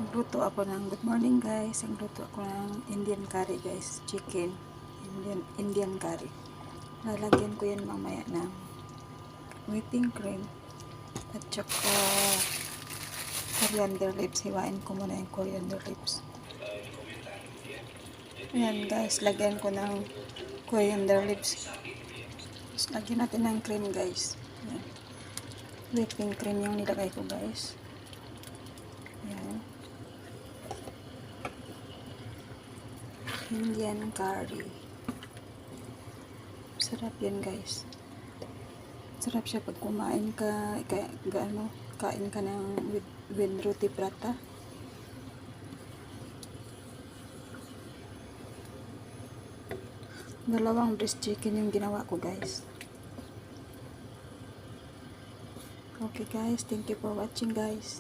Nagluto ako ng good morning guys. Nagluto ako ng Indian curry guys. Chicken. Indian curry. Lalagyan ko yan mamaya ng whipping cream. At saka coriander leaves. Hiwain ko muna yung coriander leaves. Ayan guys. Lagyan ko ng coriander leaves. Tapos lagyan natin ng cream guys. Ayan. Whipping cream yung nilagay ko guys. Ayan. Indian curry. Sarap yan guys. Sarap siya pag kumain ka, kain ka ng with roti prata. Dalawang breast chicken yung ginawa ko guys. Okay guys, thank you for watching guys.